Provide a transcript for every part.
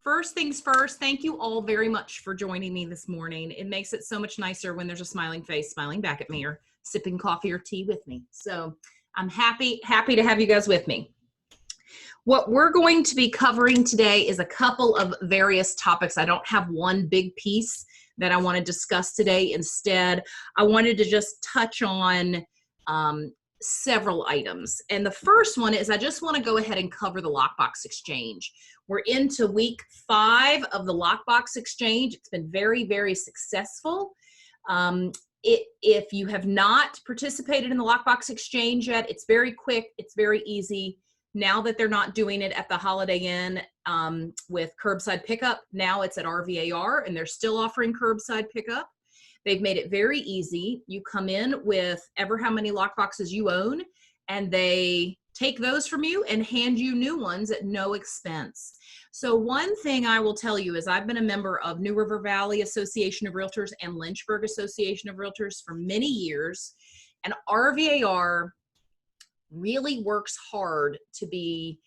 First things first, thank you all very much for joining me this morning. It makes it so much nicer when there's a smiling face smiling back at me or sipping coffee or tea with me. So I'm happy to have you guys with me. What we're going to be covering today is a couple of various topics. I don't have one big piece that I want to discuss today. Instead, I wanted to just touch on several items. And the first one is I just want to go ahead and cover the lockbox exchange. We're into week 5 of the lockbox exchange. It's been very, very successful. If you have not participated in the lockbox exchange yet, it's very quick, it's very easy. Now that they're not doing it at the Holiday Inn with curbside pickup, now it's at RVAR and they're still offering curbside pickup. They've made it very easy. You come in with ever how many lockboxes you own, and they take those from you and hand you new ones at no expense. So one thing I will tell you is I've been a member of New River Valley Association of Realtors and Lynchburg Association of Realtors for many years, and RVAR really works hard to be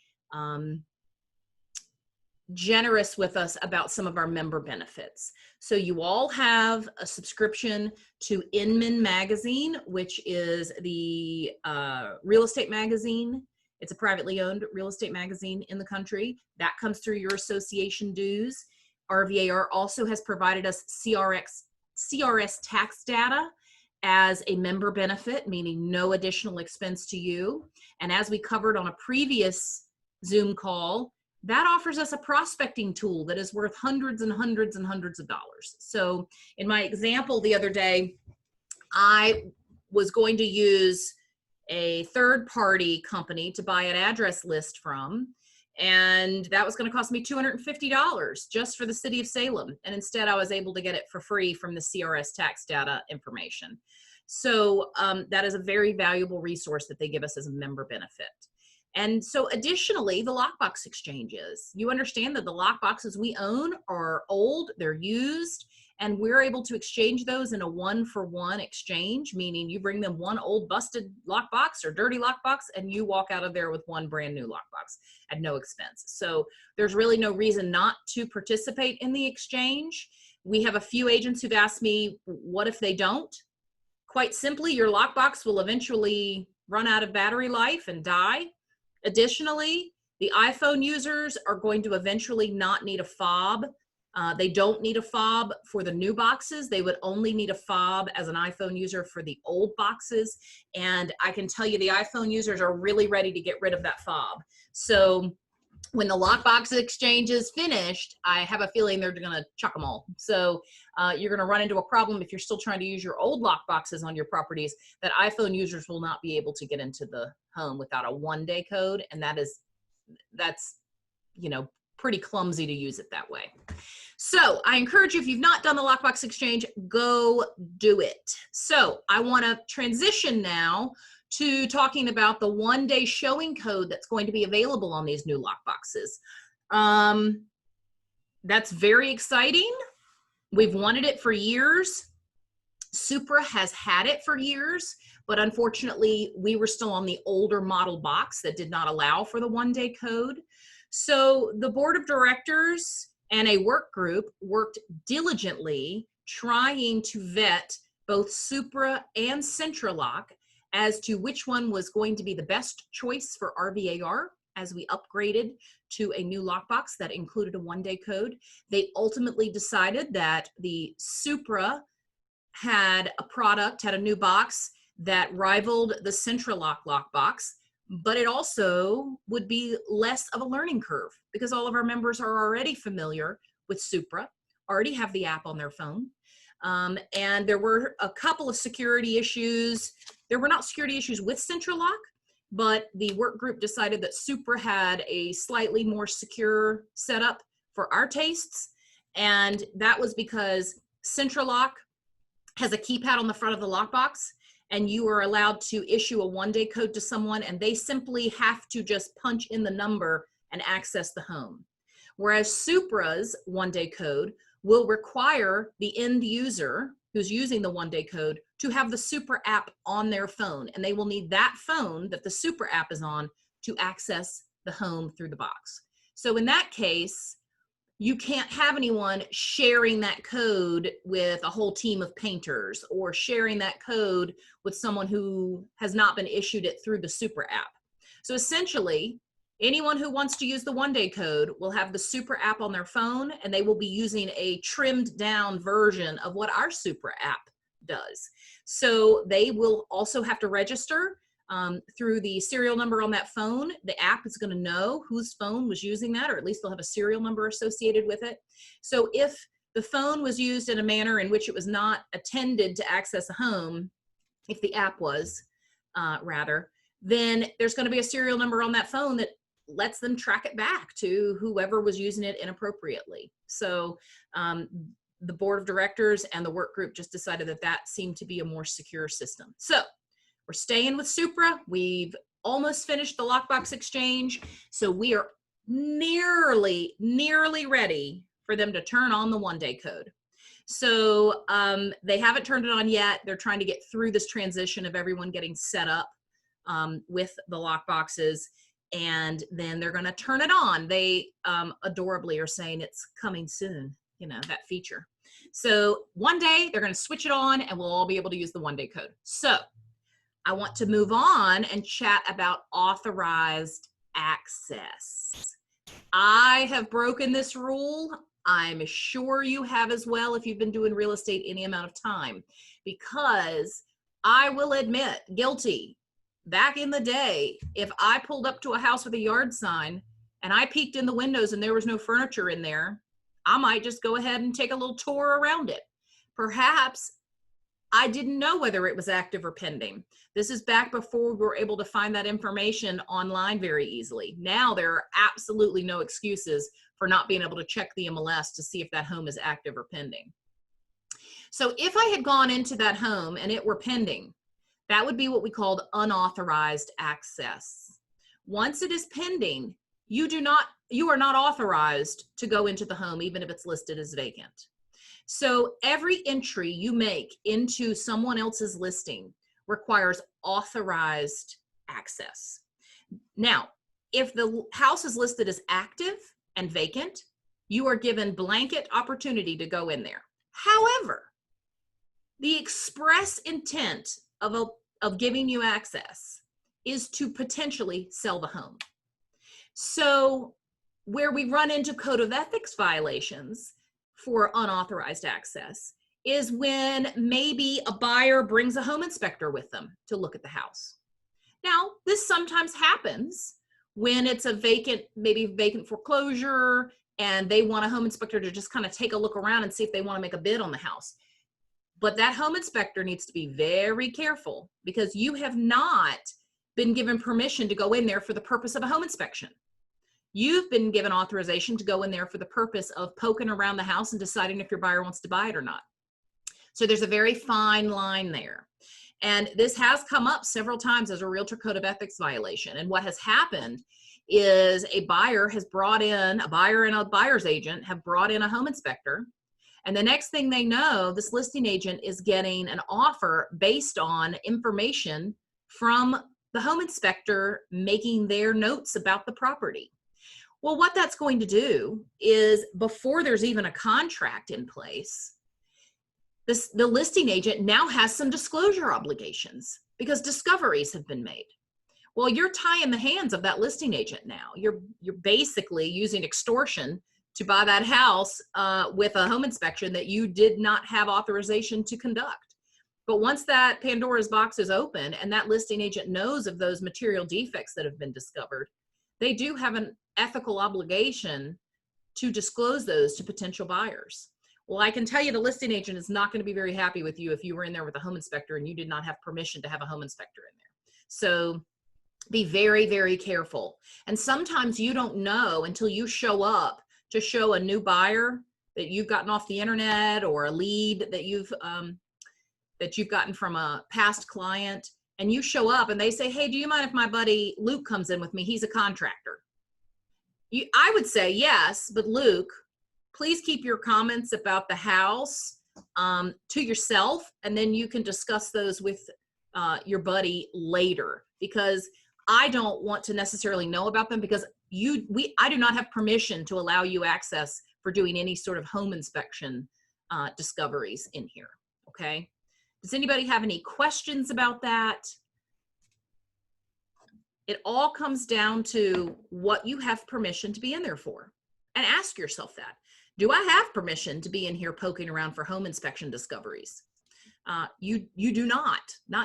generous with us about some of our member benefits. So you all have a subscription to Inman Magazine, which is the real estate magazine. It's a privately owned real estate magazine in the country. That comes through your association dues. RVAR also has provided us CRS tax data as a member benefit, meaning no additional expense to you. And as we covered on a previous Zoom call, that offers us a prospecting tool that is worth hundreds and hundreds and hundreds of dollars. So in my example the other day, I was going to use a third-party company to buy an address list from, and that was going to cost me $250 just for the city of Salem. And instead I was able to get it for free from the CRS tax data information. So that is a very valuable resource that they give us as a member benefit. And so additionally, the lockbox exchanges. You understand that the lockboxes we own are old, they're used, and we're able to exchange those in a one-for-one exchange, meaning you bring them one old busted lockbox or dirty lockbox and you walk out of there with one brand new lockbox at no expense. So there's really no reason not to participate in the exchange. We have a few agents who've asked me, what if they don't? Quite simply, your lockbox will eventually run out of battery life and die. Additionally, the iPhone users are going to eventually not need a fob. They don't need a fob for the new boxes. They would only need a fob as an iPhone user for the old boxes. And I can tell you the iPhone users are really ready to get rid of that fob. So when the lockbox exchange is finished, I have a feeling they're going to chuck them all. So you're going to run into a problem if you're still trying to use your old lockboxes on your properties, that iPhone users will not be able to get into the home without a one-day code. And that's, you know, pretty clumsy to use it that way. So I encourage you, if you've not done the lockbox exchange, go do it. So I want to transition now to talking about the one-day showing code that's going to be available on these new lockboxes. That's very exciting. We've wanted it for years. Supra has had it for years, but unfortunately we were still on the older model box that did not allow for the one-day code. So the board of directors and a work group worked diligently trying to vet both Supra and CentraLock as to which one was going to be the best choice for RVAR as we upgraded to a new lockbox that included a one-day code. They ultimately decided that the Supra had a new box that rivaled the CentraLock lockbox, but it also would be less of a learning curve because all of our members are already familiar with Supra, already have the app on their phone. And there were a couple of security issues. There were not security issues with CentraLock, but the work group decided that Supra had a slightly more secure setup for our tastes. And that was because CentraLock has a keypad on the front of the lockbox, and you are allowed to issue a one-day code to someone, and they simply have to just punch in the number and access the home. Whereas Supra's one-day code will require the end user who's using the one-day code to have the Supra app on their phone, and they will need that phone that the Supra app is on to access the home through the box. So in that case, you can't have anyone sharing that code with a whole team of painters or sharing that code with someone who has not been issued it through the Supra app. So essentially, anyone who wants to use the one-day code will have the Supra app on their phone, and they will be using a trimmed down version of what our Supra app does. So they will also have to register through the serial number on that phone. The app is going to know whose phone was using that, or at least they'll have a serial number associated with it. So if the phone was used in a manner in which it was not attended to access a home, if the app was, rather, then there's going to be a serial number on that phone that lets them track it back to whoever was using it inappropriately. So the board of directors and the work group just decided that that seemed to be a more secure system. So we're staying with Supra. We've almost finished the lockbox exchange. So we are nearly ready for them to turn on the one-day code. So they haven't turned it on yet. They're trying to get through this transition of everyone getting set up with the lockboxes, and then they're going to turn it on. They adorably are saying it's coming soon, you know, that feature. So one day they're going to switch it on and we'll all be able to use the one-day code. So I want to move on and chat about authorized access. I have broken this rule. I'm sure you have as well if you've been doing real estate any amount of time, because I will admit, guilty. Back in the day, if I pulled up to a house with a yard sign and I peeked in the windows and there was no furniture in there, I might just go ahead and take a little tour around it. Perhaps I didn't know whether it was active or pending. This is back before we were able to find that information online very easily. Now there are absolutely no excuses for not being able to check the MLS to see if that home is active or pending. So if I had gone into that home and it were pending, that would be what we called unauthorized access. Once it is pending, you are not authorized to go into the home, even if it's listed as vacant. So every entry you make into someone else's listing requires authorized access. Now, if the house is listed as active and vacant, you are given blanket opportunity to go in there. However, the express intent of giving you access is to potentially sell the home. So where we run into code of ethics violations for unauthorized access is when maybe a buyer brings a home inspector with them to look at the house. Now, this sometimes happens when it's a vacant, maybe vacant foreclosure, and they want a home inspector to just kind of take a look around and see if they want to make a bid on the house. But that home inspector needs to be very careful, because you have not been given permission to go in there for the purpose of a home inspection. You've been given authorization to go in there for the purpose of poking around the house and deciding if your buyer wants to buy it or not. So there's a very fine line there. And this has come up several times as a realtor code of ethics violation. And what has happened is a buyer and a buyer's agent have brought in a home inspector. And the next thing they know, this listing agent is getting an offer based on information from the home inspector making their notes about the property. Well, what that's going to do is, before there's even a contract in place, the listing agent now has some disclosure obligations because discoveries have been made. Well, you're tying the hands of that listing agent now. You're basically using extortion to buy that house with a home inspection that you did not have authorization to conduct. But once that Pandora's box is open and that listing agent knows of those material defects that have been discovered, they do have an ethical obligation to disclose those to potential buyers. Well, I can tell you the listing agent is not going to be very happy with you if you were in there with a home inspector and you did not have permission to have a home inspector in there. So be very, very careful. And sometimes you don't know until you show up to show a new buyer that you've gotten off the internet, or a lead that you've gotten from a past client, and you show up and they say, hey, do you mind if my buddy Luke comes in with me? He's a contractor. I would say yes, but Luke, please keep your comments about the house to yourself, and then you can discuss those with your buddy later, because I don't want to necessarily know about them, because I do not have permission to allow you access for doing any sort of home inspection discoveries in here, okay? Does anybody have any questions about that? It all comes down to what you have permission to be in there for. And ask yourself that. Do I have permission to be in here poking around for home inspection discoveries? You do not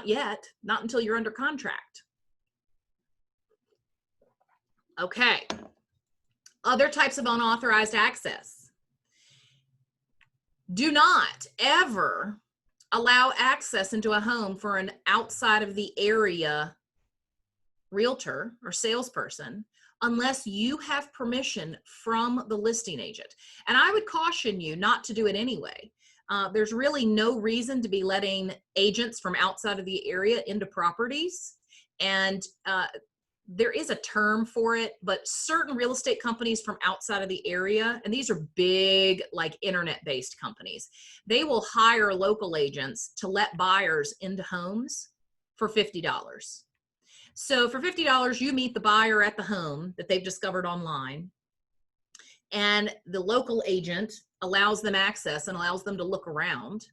yet, not until you're under contract. Okay, other types of unauthorized access. Do not ever allow access into a home for an outside of the area realtor or salesperson unless you have permission from the listing agent. And I would caution you not to do it anyway. There's really no reason to be letting agents from outside of the area into properties. And there is a term for it, but certain real estate companies from outside of the area, and these are big, like internet-based companies, they will hire local agents to let buyers into homes for $50. So for $50, you meet the buyer at the home that they've discovered online, and the local agent allows them access and allows them to look around.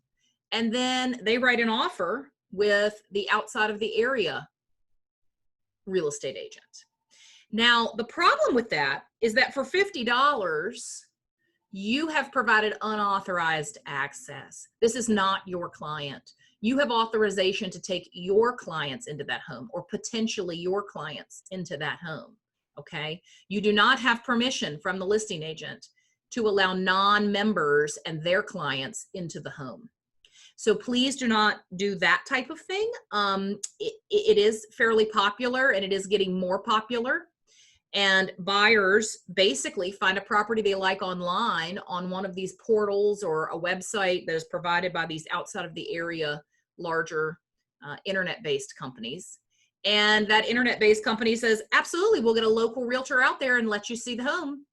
And then they write an offer with the outside of the area real estate agent. Now, the problem with that is that for $50, you have provided unauthorized access. This is not your client. You have authorization to take your clients into that home or potentially your clients into that home, okay? You do not have permission from the listing agent to allow non-members and their clients into the home. So please do not do that type of thing. It is fairly popular and it is getting more popular. And buyers basically find a property they like online on one of these portals or a website that is provided by these outside of the area larger internet-based companies. And that internet-based company says, absolutely, we'll get a local realtor out there and let you see the home.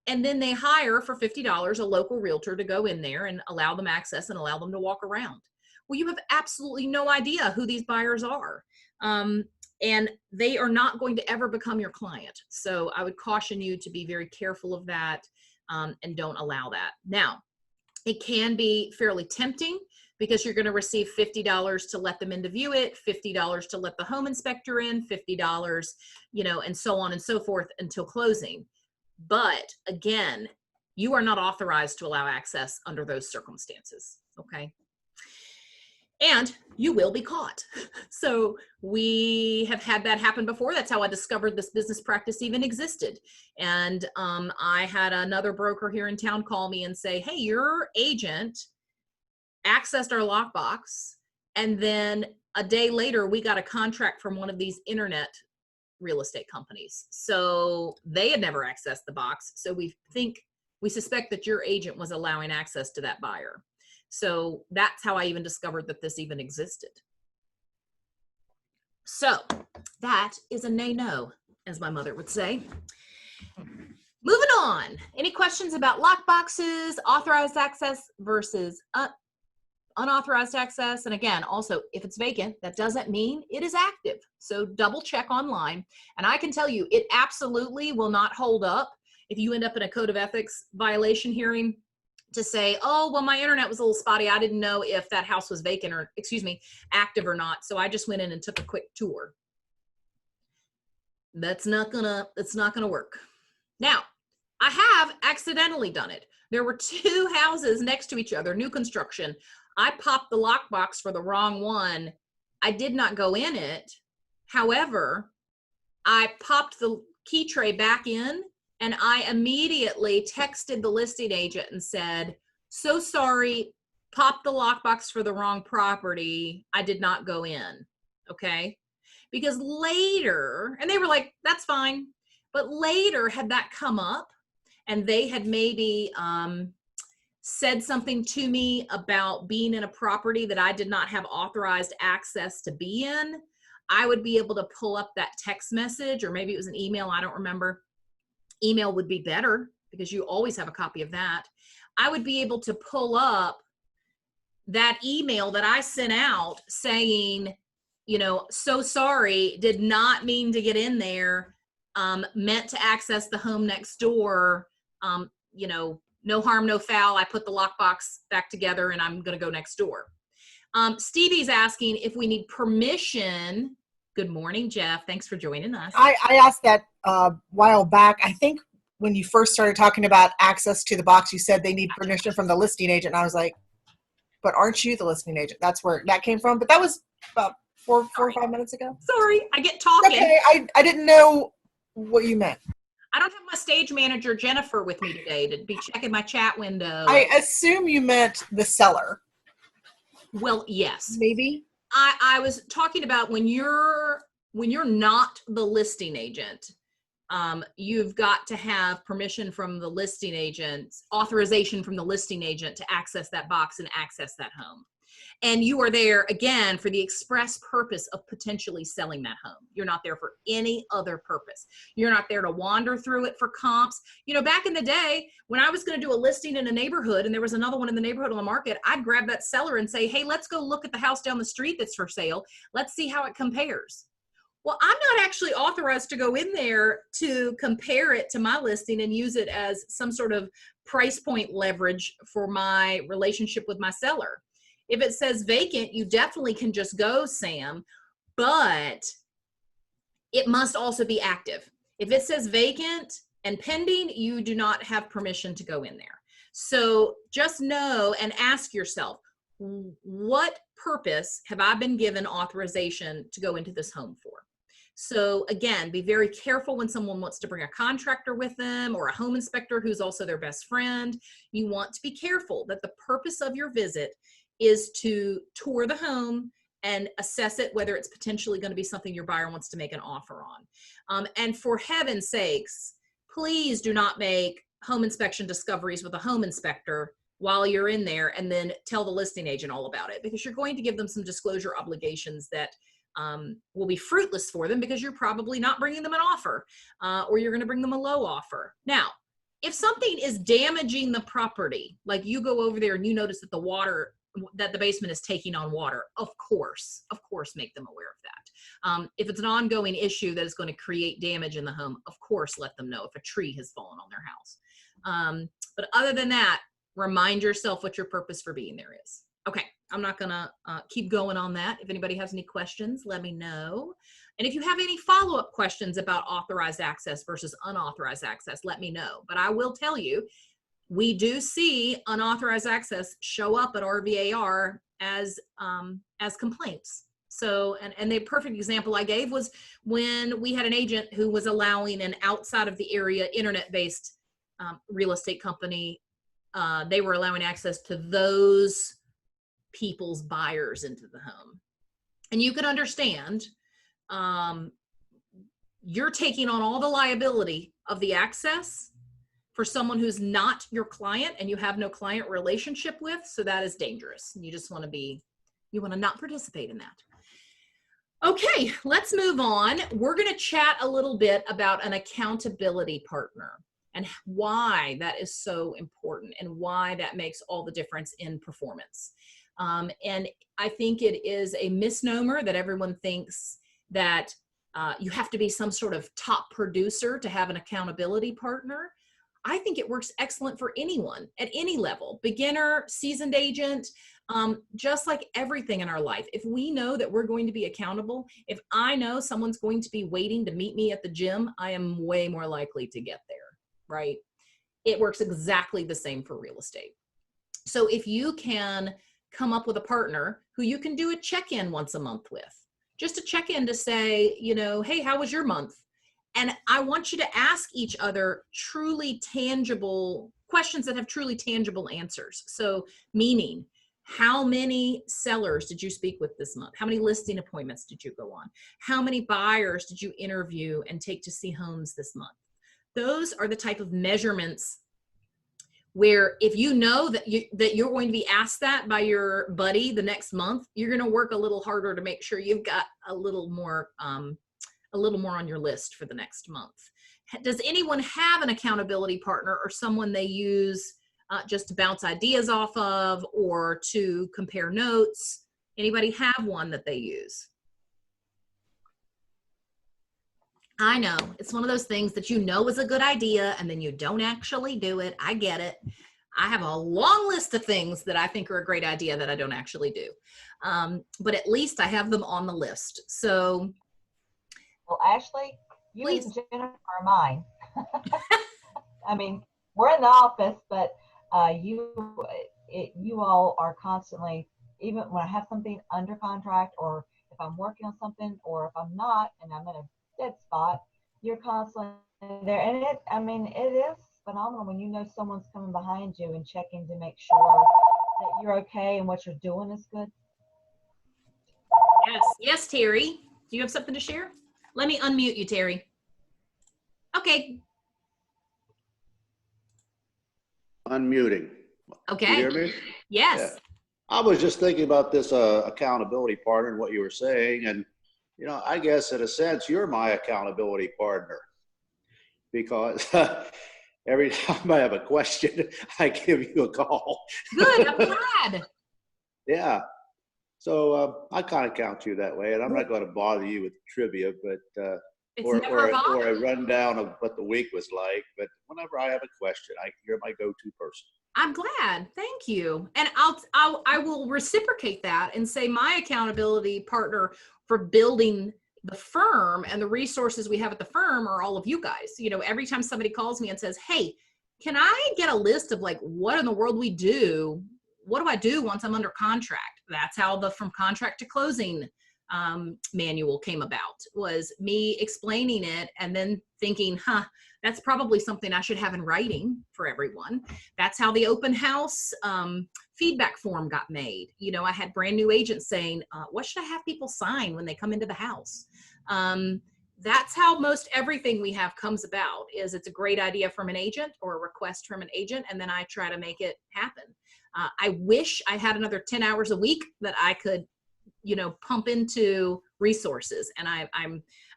And then they hire for $50 a local realtor to go in there and allow them access and allow them to walk around. Well, you have absolutely no idea who these buyers are. And they are not going to ever become your client. So I would caution you to be very careful of that and don't allow that. Now, it can be fairly tempting because you're going to receive $50 to let them in to view it, $50 to let the home inspector in, $50, you know, and so on and so forth until closing. But again, you are not authorized to allow access under those circumstances, okay? And you will be caught. So we have had that happen before. That's how I discovered this business practice even existed. And I had another broker here in town call me and say, hey, your agent accessed our lockbox. And then a day later, we got a contract from one of these internet real estate companies. So they had never accessed the box. So we suspect that your agent was allowing access to that buyer. So that's how I even discovered that this even existed. So that is a nay-no, as my mother would say. Moving on. Any questions about lockboxes, authorized access versus unauthorized access? And again, also, if it's vacant, that doesn't mean it is active. So double check online. And I can tell you, it absolutely will not hold up if you end up in a code of ethics violation hearing to say, oh, well, my internet was a little spotty. I didn't know if that house was vacant or, excuse me, active or not. So I just went in and took a quick tour. It's not gonna work. Now, I have accidentally done it. There were two houses next to each other, new construction. I popped the lockbox for the wrong one. I did not go in it. However, I popped the key tray back in and I immediately texted the listing agent and said, so sorry, popped the lockbox for the wrong property. I did not go in, okay? Because later, and they were like, that's fine. But later had that come up and they had maybe said something to me about being in a property that I did not have authorized access to be in, I would be able to pull up that text message, or maybe it was an email, I don't remember. Email would be better because you always have a copy of that. I would be able to pull up that email that I sent out saying, you know, so sorry, did not mean to get in there, meant to access the home next door, you know, no harm, no foul. I put the lockbox back together and I'm going to go next door. Stevie's asking if we need permission. Good morning, Jeff. Thanks for joining us. I asked that a while back. I think when you first started talking about access to the box, you said they need permission from the listing agent. And I was like, but aren't you the listing agent? That's where that came from. But that was about four or 5 minutes ago. Sorry, I get talking. Okay, I didn't know what you meant. I don't have my stage manager, Jennifer, with me today to be checking my chat window. I assume you meant the seller. Well, yes. Maybe. I was talking about when you're not the listing agent, you've got to have permission from the listing agent, authorization from the listing agent to access that box and access that home. And you are there, again, for the express purpose of potentially selling that home. You're not there for any other purpose. You're not there to wander through it for comps. You know, back in the day, when I was going to do a listing in a neighborhood and there was another one in the neighborhood on the market, I'd grab that seller and say, hey, let's go look at the house down the street that's for sale. Let's see how it compares. Well, I'm not actually authorized to go in there to compare it to my listing and use it as some sort of price point leverage for my relationship with my seller. If it says vacant, you definitely can just go, Sam, but it must also be active. If it says vacant and pending, you do not have permission to go in there. So just know and ask yourself, what purpose have I been given authorization to go into this home for? So again, be very careful when someone wants to bring a contractor with them or a home inspector who's also their best friend. You want to be careful that the purpose of your visit is to tour the home and assess it, whether it's potentially going to be something your buyer wants to make an offer on. And for heaven's sakes, please do not make home inspection discoveries with a home inspector while you're in there and then tell the listing agent all about it, because you're going to give them some disclosure obligations that will be fruitless for them because you're probably not bringing them an offer or you're going to bring them a low offer. Now, if something is damaging the property, like you go over there and you notice that the basement is taking on water, of course, make them aware of that. If it's an ongoing issue that is going to create damage in the home, of course, let them know if a tree has fallen on their house. But other than that, remind yourself what your purpose for being there is. Okay, I'm not gonna keep going on that. If anybody has any questions, let me know. And if you have any follow-up questions about authorized access versus unauthorized access, let me know. But I will tell you, we do see unauthorized access show up at RVAR as complaints. So, and the perfect example I gave was when we had an agent who was allowing an outside of the area internet-based real estate company. They were allowing access to those people's buyers into the home. And you can understand, you're taking on all the liability of the access for someone who's not your client and you have no client relationship with. So that is dangerous. You just want to not participate in that. Okay, let's move on. We're going to chat a little bit about an accountability partner and why that is so important and why that makes all the difference in performance. And I think it is a misnomer that everyone thinks that you have to be some sort of top producer to have an accountability partner. I think it works excellent for anyone at any level, beginner, seasoned agent, just like everything in our life. If we know that we're going to be accountable, if I know someone's going to be waiting to meet me at the gym, I am way more likely to get there, right? It works exactly the same for real estate. So if you can come up with a partner who you can do a check-in once a month with, just a check-in to say, hey, how was your month? And I want you to ask each other truly tangible questions that have truly tangible answers. So meaning, how many sellers did you speak with this month? How many listing appointments did you go on? How many buyers did you interview and take to see homes this month? Those are the type of measurements where if you know that you're going to be asked that by your buddy the next month, you're going to work a little harder to make sure you've got a little more on your list for the next month. Does anyone have an accountability partner or someone they use just to bounce ideas off of or to compare notes? Anybody have one that they use? I know it's one of those things that is a good idea and then you don't actually do it. I get it. I have a long list of things that I think are a great idea that I don't actually do. But at least I have them on the list. So Well, Ashley, you please. and Jennifer are mine. I mean, we're in the office, but you all are constantly, even when I have something under contract, or if I'm working on something, or if I'm not and I'm in a dead spot, you're constantly there. And it is phenomenal when you know someone's coming behind you and checking to make sure that you're okay and what you're doing is good. Yes. Yes, Terry. Do you have something to share? Let me unmute you, Terry. Okay. Unmuting. Okay. You hear me? Yes. Yeah. I was just thinking about this accountability partner and what you were saying. And, you know, I guess in a sense, you're my accountability partner because every time I have a question, I give you a call. Good. I'm glad. Yeah. So I kind of count you that way. And I'm not going to bother you with trivia, but or a rundown of what the week was like. But whenever I have a question, you're my go-to person. I'm glad. Thank you. And I will reciprocate that and say my accountability partner for building the firm and the resources we have at the firm are all of you guys. You know, every time somebody calls me and says, hey, can I get a list of like what in the world we do? What do I do once I'm under contract? That's how the From Contract to Closing manual came about, was me explaining it and then thinking, that's probably something I should have in writing for everyone. That's how the open house feedback form got made. You know, I had brand new agents saying, what should I have people sign when they come into the house? That's how most everything we have comes about, is it's a great idea from an agent or a request from an agent, and then I try to make it happen. I wish I had another 10 hours a week that I could, you know, pump into resources. And I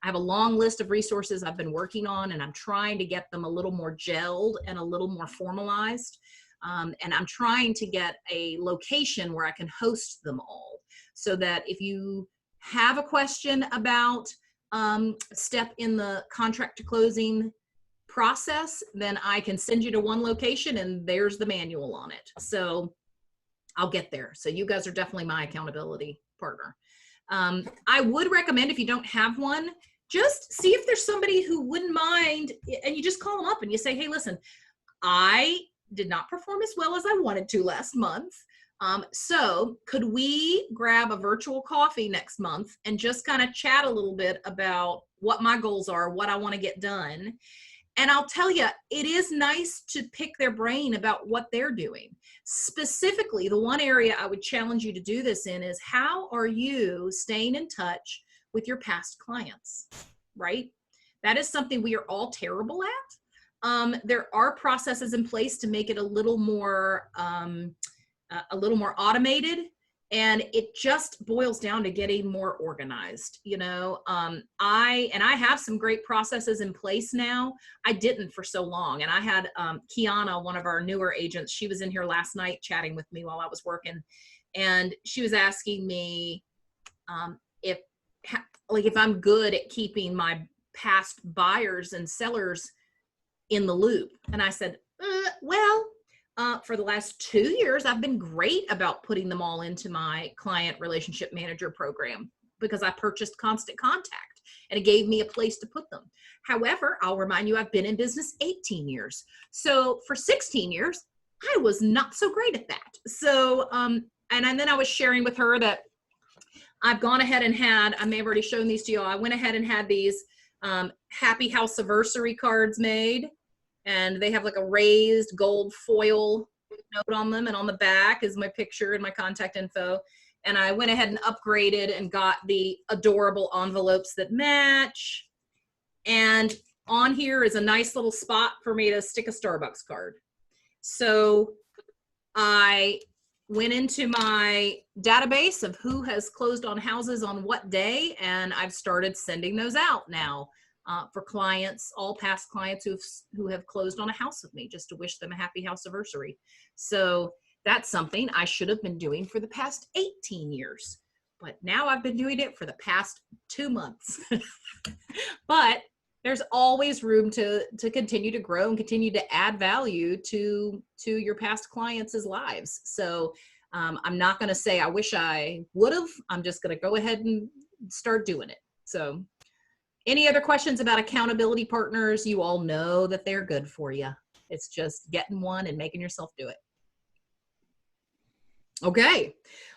have a long list of resources I've been working on, and I'm trying to get them a little more gelled and a little more formalized. And I'm trying to get a location where I can host them all, so that if you have a question about step in the contract to closing process, then I can send you to one location and there's the manual on it. So I'll get there. So you guys are definitely my accountability partner. I would recommend, if you don't have one, just see if there's somebody who wouldn't mind, and you just call them up and you say, hey, listen, I did not perform as well as I wanted to last month. So could we grab a virtual coffee next month and just kind of chat a little bit about what my goals are, what I want to get done? And I'll tell you, it is nice to pick their brain about what they're doing. Specifically, the one area I would challenge you to do this in is, how are you staying in touch with your past clients, right? That is something we are all terrible at. There are processes in place to make it a little more automated. And it just boils down to getting more organized. You know, I have some great processes in place now. I didn't for so long. And I had Kiana, one of our newer agents, she was in here last night chatting with me while I was working. And she was asking me if I'm good at keeping my past buyers and sellers in the loop. And I said, well, for the last 2 years, I've been great about putting them all into my client relationship manager program, because I purchased Constant Contact and it gave me a place to put them. However, I'll remind you, I've been in business 18 years. So for 16 years, I was not so great at that. So, and then I was sharing with her that I've gone ahead and I may have already shown these to you all. I went ahead and had these Happy House Anniversary cards made. And they have like a raised gold foil note on them. And on the back is my picture and my contact info. And I went ahead and upgraded and got the adorable envelopes that match. And on here is a nice little spot for me to stick a Starbucks card. So I went into my database of who has closed on houses on what day. And I've started sending those out now. For clients, all past clients who have closed on a house with me, just to wish them a happy house anniversary. So that's something I should have been doing for the past 18 years, but now I've been doing it for the past 2 months. But There's always room to continue to grow and continue to add value to your past clients' lives. So I'm not going to say I wish I would have. I'm just going to go ahead and start doing it. So any other questions about accountability partners? You all know that they're good for you. It's just getting one and making yourself do it. Okay.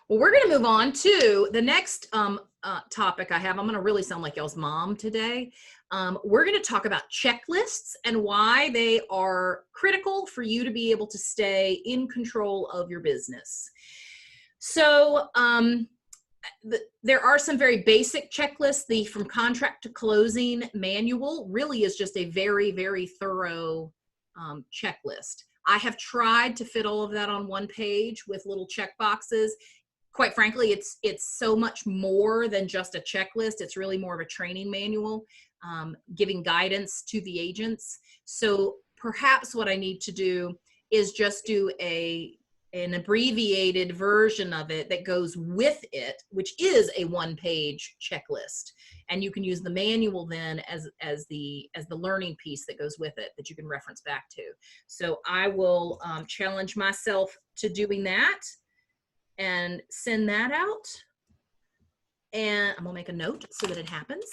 Well, we're going to move on to the next topic I have. I'm going to really sound like y'all's mom today. We're going to talk about checklists and why they are critical for you to be able to stay in control of your business. So there are some very basic checklists. The From Contract to Closing manual really is just a very, very thorough checklist. I have tried to fit all of that on one page with little check boxes. Quite frankly, it's so much more than just a checklist. It's really more of a training manual, giving guidance to the agents. So perhaps what I need to do is just do an abbreviated version of it that goes with it, which is a one-page checklist. And you can use the manual then as the learning piece that goes with it that you can reference back to. So I will challenge myself to doing that and send that out. And I'm gonna make a note so that it happens.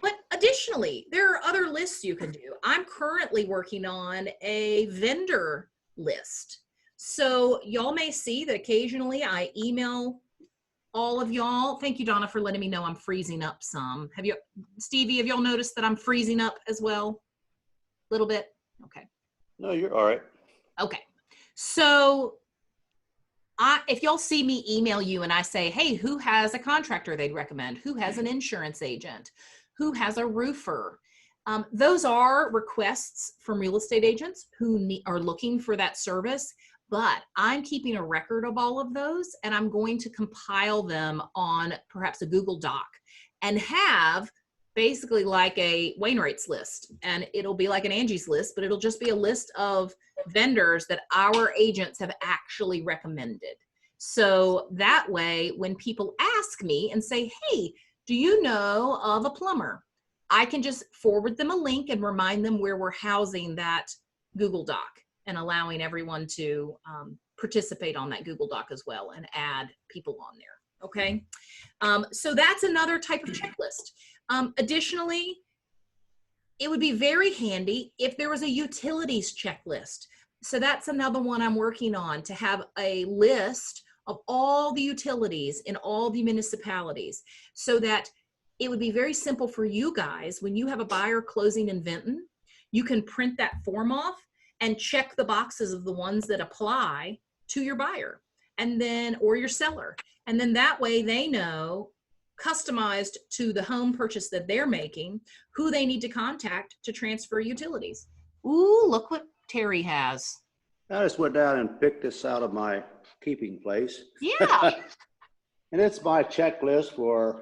But additionally, there are other lists you can do. I'm currently working on a vendor list. So y'all may see that occasionally I email all of y'all. Thank you, Donna, for letting me know I'm freezing up some. Stevie, have y'all noticed that I'm freezing up as well? A little bit? Okay. No, you're all right. Okay. So if y'all see me email you and I say, hey, who has a contractor they'd recommend? Who has an insurance agent? Who has a roofer? Those are requests from real estate agents who are looking for that service. But I'm keeping a record of all of those, and I'm going to compile them on perhaps a Google Doc and have basically like a Wainwright's list. And it'll be like an Angie's list, but it'll just be a list of vendors that our agents have actually recommended. So that way, when people ask me and say, hey, do you know of a plumber? I can just forward them a link and remind them where we're housing that Google Doc, and allowing everyone to participate on that Google Doc as well and add people on there, okay? So that's another type of checklist. Additionally, it would be very handy if there was a utilities checklist. So that's another one I'm working on, to have a list of all the utilities in all the municipalities, so that it would be very simple for you guys when you have a buyer closing in Vinton. You can print that form off and check the boxes of the ones that apply to your buyer, and then, or your seller. And then that way they know, customized to the home purchase that they're making, who they need to contact to transfer utilities. Ooh, look what Terry has. I just went down and picked this out of my keeping place. Yeah. And it's my checklist for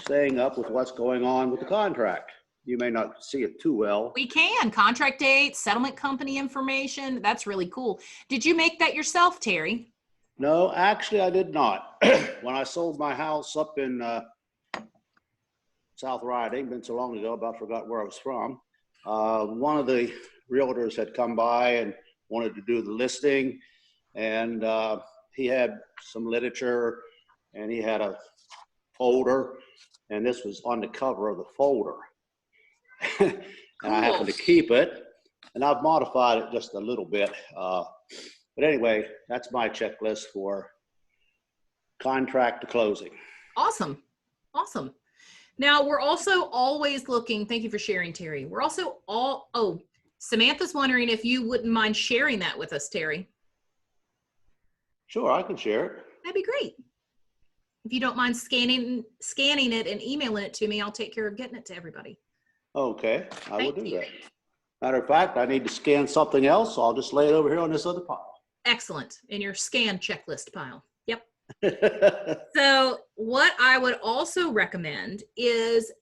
staying up with what's going on with the contract. You may not see it too well. We can. Contract date, settlement company information. That's really cool. Did you make that yourself, Terry? No, actually I did not. When I sold my house up in South Riding, been so long ago, about forgot where I was from. One of the realtors had come by and wanted to do the listing, and he had some literature, and he had a folder, and this was on the cover of the folder. And cool. I happen to keep it, and I've modified it just a little bit. But anyway, that's my checklist for contract to closing. Awesome. Awesome. Now, we're also always looking, thank you for sharing, Terry. We're also Samantha's wondering if you wouldn't mind sharing that with us, Terry. Sure, I can share it. That'd be great. If you don't mind scanning it and emailing it to me, I'll take care of getting it to everybody. Okay, I will do that. Matter of fact, I need to scan something else, so I'll just lay it over here on this other pile. Excellent. In your scan checklist pile. Yep. So what I would also recommend is,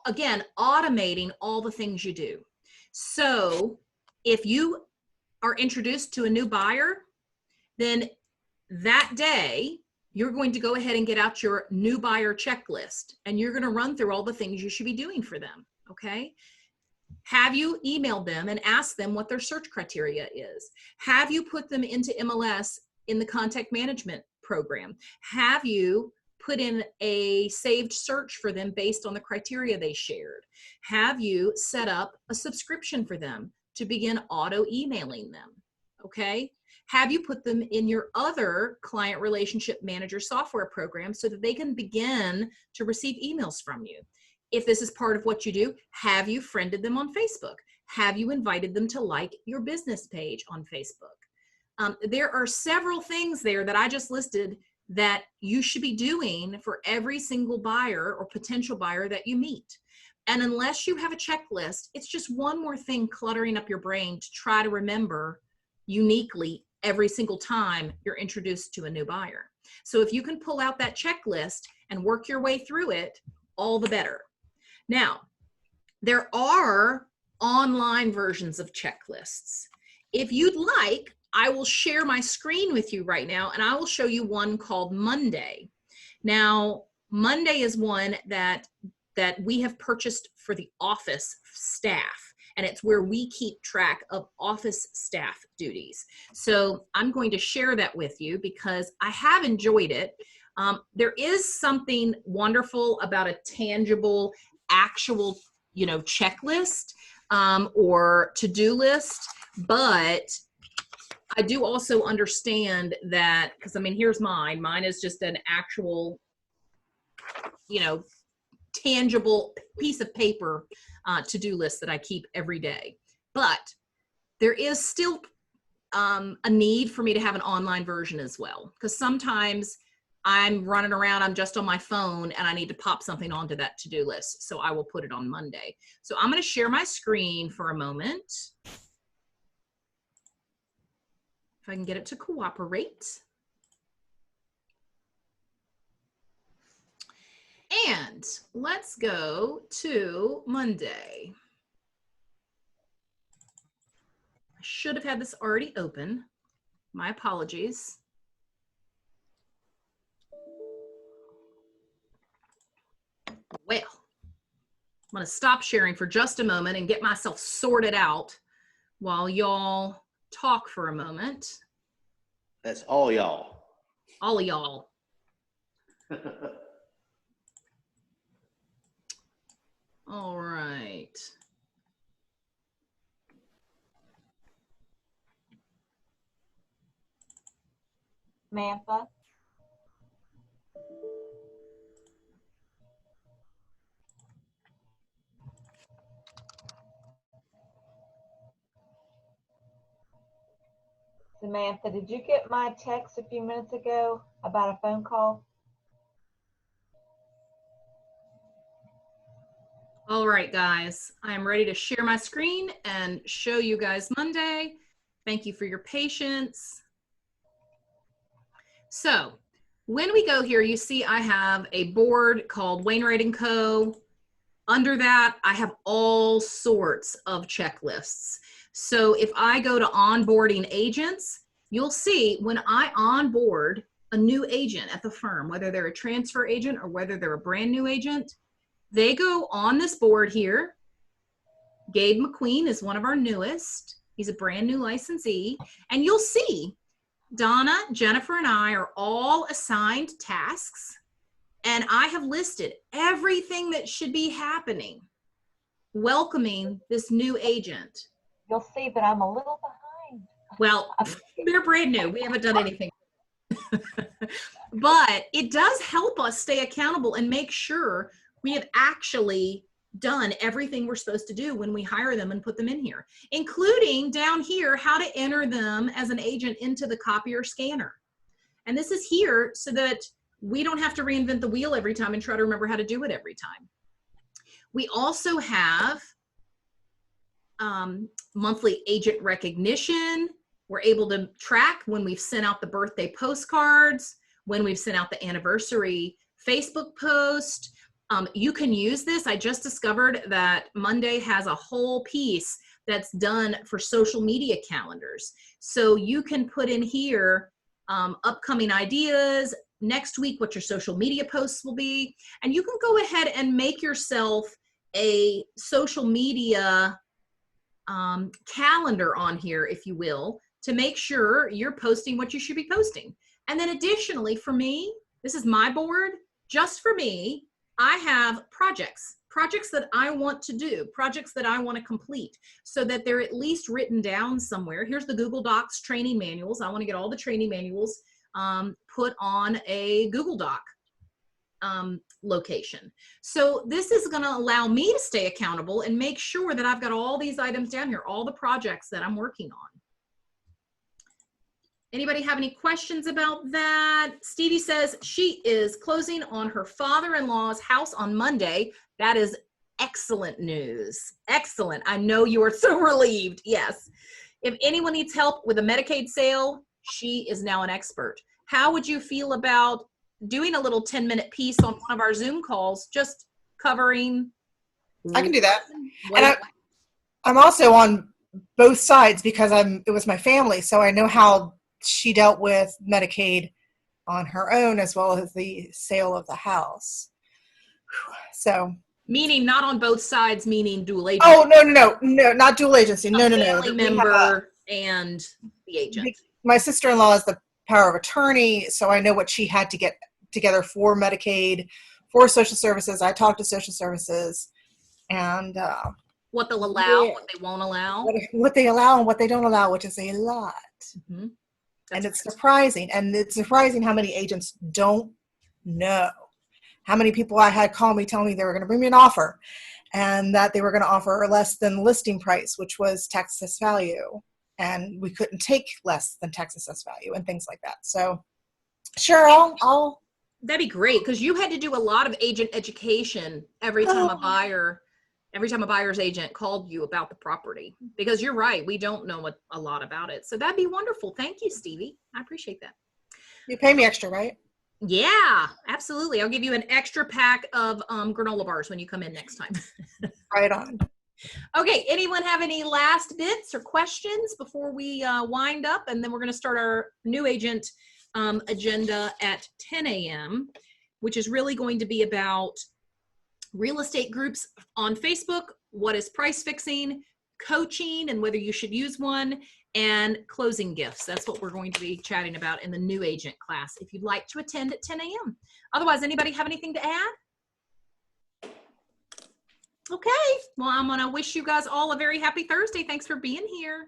again, automating all the things you do. So if you are introduced to a new buyer, then that day you're going to go ahead and get out your new buyer checklist, and you're going to run through all the things you should be doing for them. Okay. Have you emailed them and asked them what their search criteria is? Have you put them into MLS in the contact management program? Have you put in a saved search for them based on the criteria they shared? Have you set up a subscription for them to begin auto emailing them? Okay. Have you put them in your other client relationship manager software program so that they can begin to receive emails from you? If this is part of what you do, have you friended them on Facebook? Have you invited them to like your business page on Facebook? There are several things there that I just listed that you should be doing for every single buyer or potential buyer that you meet. And unless you have a checklist, it's just one more thing cluttering up your brain to try to remember uniquely every single time you're introduced to a new buyer. So if you can pull out that checklist and work your way through it, all the better. Now, there are online versions of checklists. If you'd like, I will share my screen with you right now, and I will show you one called Monday. Now, Monday is one that we have purchased for the office staff, and it's where we keep track of office staff duties. So I'm going to share that with you because I have enjoyed it. There is something wonderful about a tangible, actual, checklist or to-do list, but I do also understand that, because here's mine. Mine is just an actual, tangible piece of paper to-do list that I keep every day. But there is still a need for me to have an online version as well, because sometimes I'm running around, I'm just on my phone, and I need to pop something onto that to-do list. So I will put it on Monday. So I'm going to share my screen for a moment. If I can get it to cooperate. And let's go to Monday. I should have had this already open. My apologies. Well, I'm going to stop sharing for just a moment and get myself sorted out while y'all talk for a moment. That's all y'all. All of y'all. All right. Samantha? Samantha, did you get my text a few minutes ago about a phone call? All right, guys, I'm ready to share my screen and show you guys Monday. Thank you for your patience. So when we go here, you see I have a board called Wainwright & Co. Under that, I have all sorts of checklists. So if I go to onboarding agents, you'll see when I onboard a new agent at the firm, whether they're a transfer agent or whether they're a brand new agent, they go on this board here. Gabe McQueen is one of our newest. He's a brand new licensee. And you'll see Donna, Jennifer, and I are all assigned tasks. And I have listed everything that should be happening, welcoming this new agent. You'll see that I'm a little behind. Well, they're brand new. We haven't done anything. But it does help us stay accountable and make sure we have actually done everything we're supposed to do when we hire them and put them in here, including down here, how to enter them as an agent into the copier scanner. And this is here so that we don't have to reinvent the wheel every time and try to remember how to do it every time. We also have monthly agent recognition. We're able to track when we've sent out the birthday postcards, when we've sent out the anniversary Facebook post. You can use this. I just discovered that Monday has a whole piece that's done for social media calendars. So you can put in here upcoming ideas, next week what your social media posts will be. And you can go ahead and make yourself a social media calendar on here, if you will, to make sure you're posting what you should be posting. And then additionally, for me, this is my board, just for me, I have projects that I want to do, projects that I want to complete, so that they're at least written down somewhere. Here's the Google Docs training manuals. I want to get all the training manuals put on a Google Doc location. So this is going to allow me to stay accountable and make sure that I've got all these items down here, all the projects that I'm working on. Anybody have any questions about that? Stevie says she is closing on her father-in-law's house on Monday. That is excellent news. Excellent. I know you are so relieved. Yes. If anyone needs help with a Medicaid sale, she is now an expert. How would you feel about doing a little 10-minute piece on one of our Zoom calls, just covering? I can do that. And I'm also on both sides because it was my family, so I know how she dealt with Medicaid on her own as well as the sale of the house. So, meaning not on both sides, meaning dual agency. Oh, no, not dual agency. No. Family member and the agent. My sister-in-law is the power of attorney, so I know what she had to get together for Medicaid, for social services. I talked to social services, and what they'll allow, what they won't allow. What they allow and what they don't allow, which is a lot. Mm-hmm. And it's surprising. And it's surprising how many agents don't know. How many people I had call me telling me they were going to bring me an offer and that they were going to offer less than listing price, which was tax assessed value. And we couldn't take less than tax assessed value and things like that. So sure, I'll that'd be great, because you had to do a lot of agent education every time a buyer's agent called you about the property, because you're right, we don't know a lot about it. So that'd be wonderful. Thank you, Stevie. I appreciate that. You pay me extra, right? Yeah, absolutely. I'll give you an extra pack of granola bars when you come in next time. Right on. Okay, anyone have any last bits or questions before we wind up? And then we're going to start our new agent agenda at 10 a.m., which is really going to be about real estate groups on Facebook, what is price fixing, coaching and whether you should use one, and closing gifts. That's what we're going to be chatting about in the new agent class if you'd like to attend at 10 a.m. Otherwise, anybody have anything to add? Okay, well, I'm going to wish you guys all a very happy Thursday. Thanks for being here.